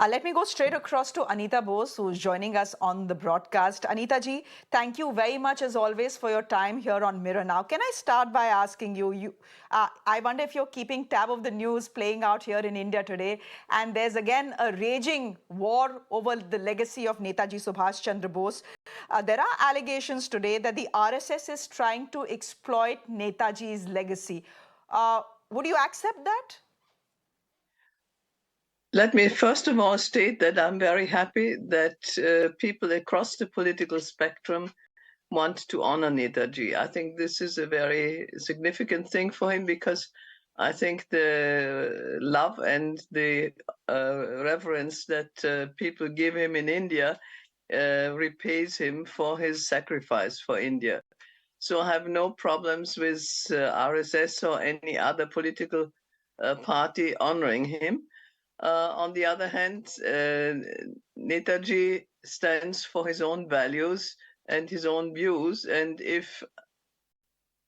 Let me go straight across to Anita Bose, who's joining us on the broadcast. Anita ji, thank you very much, as always, for your time here on Mirror Now. Can I start by asking you, I wonder if you're keeping tab of the news playing out here in India today, and there's again a raging war over the legacy of Netaji Subhas Chandra Bose. There are allegations today that the RSS is trying to exploit Netaji's legacy. Would you accept that? Let me first of all state that I'm very happy that people across the political spectrum want to honor Netaji. I think this is a very significant thing for him because I think the love and the reverence that people give him in India repays him for his sacrifice for India. So I have no problems with RSS or any other political party honoring him. On the other hand, Netaji stands for his own values and his own views. And if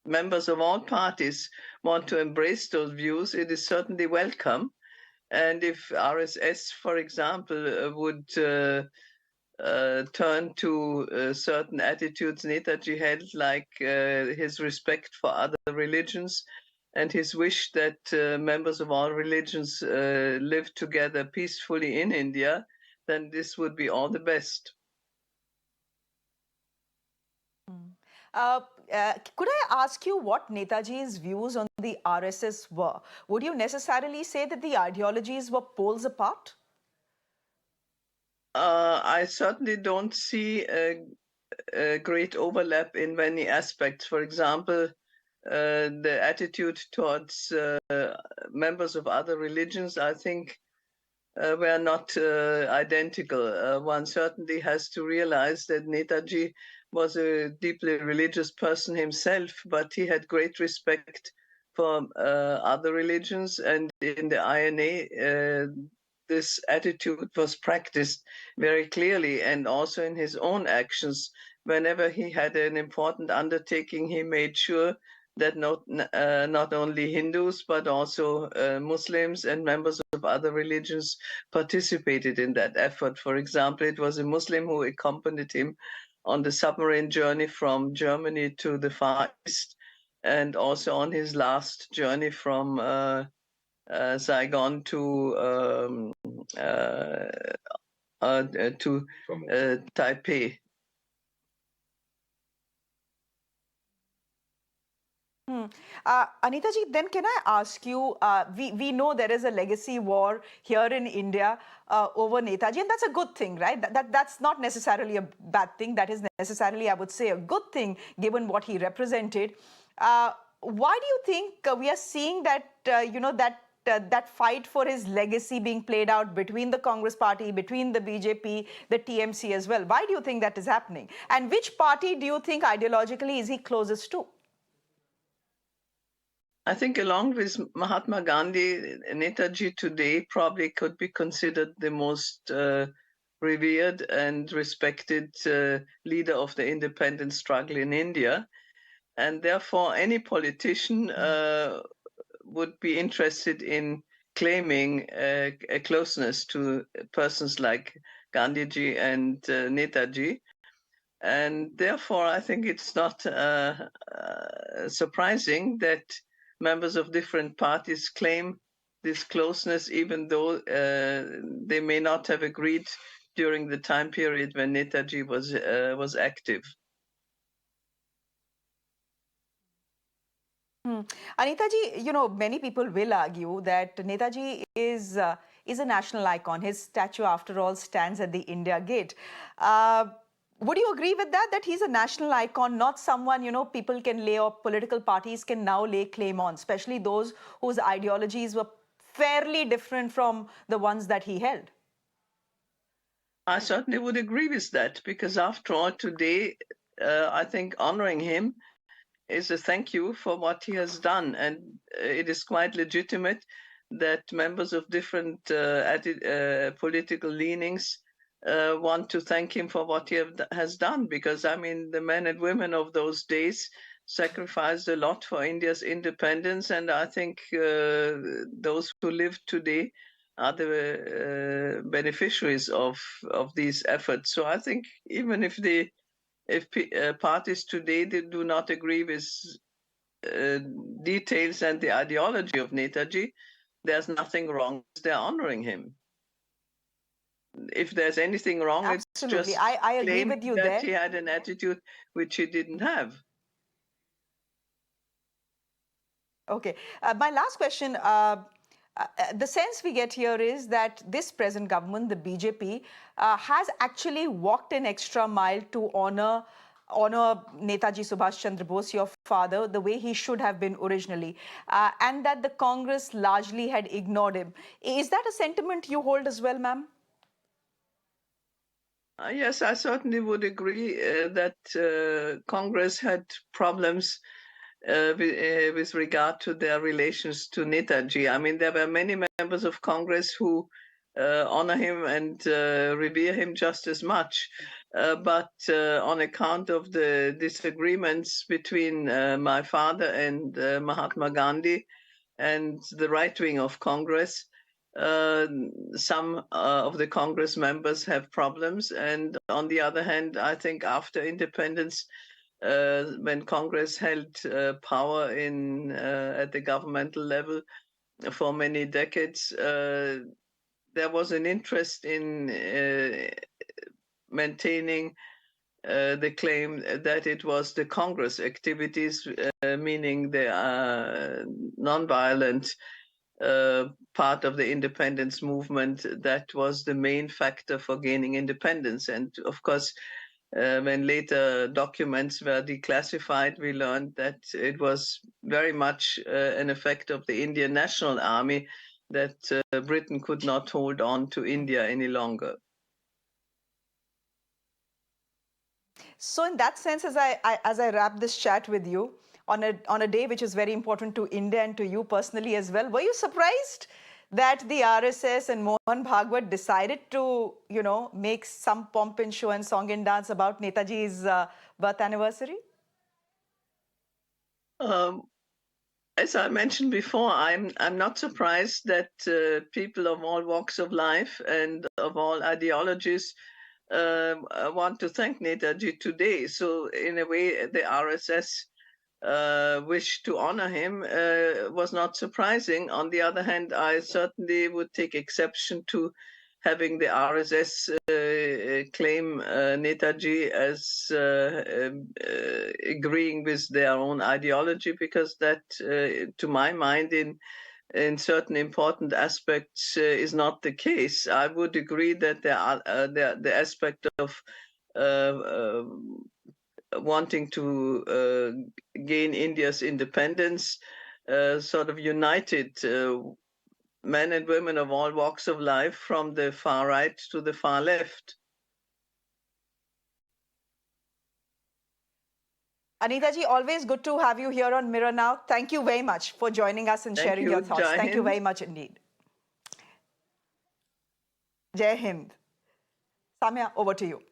members of all parties want to embrace those views, it is certainly welcome. And if RSS, for example, would turn to certain attitudes Netaji had, like his respect for other religions, and his wish that members of all religions live together peacefully in India, then this would be all the best. Could I ask you what Netaji's views on the RSS were? Would you necessarily say that the ideologies were poles apart? I certainly don't see a great overlap in many aspects. For example, the attitude towards members of other religions, I think, were not identical. One certainly has to realize that Netaji was a deeply religious person himself, but he had great respect for other religions. And in the INA, this attitude was practiced very clearly, and also in his own actions. Whenever he had an important undertaking, he made sure that not only Hindus, but also Muslims and members of other religions participated in that effort. For example, it was a Muslim who accompanied him on the submarine journey from Germany to the Far East, and also on his last journey from Saigon to Taipei. Anita ji, then can I ask you, we know there is a legacy war here in India over Netaji, and that's a good thing, right? That's not necessarily a bad thing. That is necessarily, I would say, a good thing, given what he represented. Why do you think we are seeing that, that fight for his legacy being played out between the Congress party, between the BJP, the TMC as well? Why do you think that is happening? And which party do you think ideologically is he closest to? I think along with Mahatma Gandhi, Netaji today probably could be considered the most revered and respected leader of the independence struggle in India. And therefore, any politician would be interested in claiming a closeness to persons like Gandhiji and Netaji. And therefore, I think it's not surprising that members of different parties claim this closeness, even though they may not have agreed during the time period when Netaji was active. Anita ji, many people will argue that Netaji is a national icon. His statue, after all, stands at the India Gate. Would you agree with that, that he's a national icon, not someone, people can lay, or political parties can now lay claim on, especially those whose ideologies were fairly different from the ones that he held? I certainly would agree with that, because after all, today, I think honoring him is a thank you for what he has done. And it is quite legitimate that members of different political leanings want to thank him for what he has done, because I mean, the men and women of those days sacrificed a lot for India's independence, and I think those who live today are the beneficiaries of these efforts. So I think even if parties today they do not agree with details and the ideology of Netaji, there's nothing wrong with their honoring him. If there's anything wrong, Absolutely. it's just I agree claiming with you that there. he had an attitude which he didn't have. Okay. My last question, the sense we get here is that this present government, the BJP, has actually walked an extra mile to honor Netaji Subhas Chandra Bose, your father, the way he should have been originally, and that the Congress largely had ignored him. Is that a sentiment you hold as well, ma'am? Yes, I certainly would agree that Congress had problems with regard to their relations to Netaji. I mean, there were many members of Congress who honor him and revere him just as much. But on account of the disagreements between my father and Mahatma Gandhi and the right wing of Congress, some of the Congress members have problems. And on the other hand, I think after independence, when Congress held power at the governmental level for many decades, there was an interest in maintaining the claim that it was the Congress activities, meaning the nonviolent part of the independence movement, that was the main factor for gaining independence. And of course, when later documents were declassified, we learned that it was very much an effect of the Indian National Army that Britain could not hold on to India any longer. So in that sense, as I wrap this chat with you on a day which is very important to India and to you personally as well, were you surprised that the RSS and Mohan Bhagwat decided to, make some pomp and show and song and dance about Netaji's birth anniversary? As I mentioned before, I'm not surprised that people of all walks of life and of all ideologies want to thank Netaji today. So in a way, the RSS wish to honor him was not surprising. On the other hand, I certainly would take exception to having the RSS claim Netaji as agreeing with their own ideology, because that, to my mind, in certain important aspects, is not the case. I would agree that the aspect of wanting to gain India's independence sort of united men and women of all walks of life, from the far right to the far left. Anita ji, always good to have you here on Mirror Now. Thank you very much for joining us and sharing your thoughts. Jai Thank you Hind. very much indeed. Jai Hind. Samya, over to you.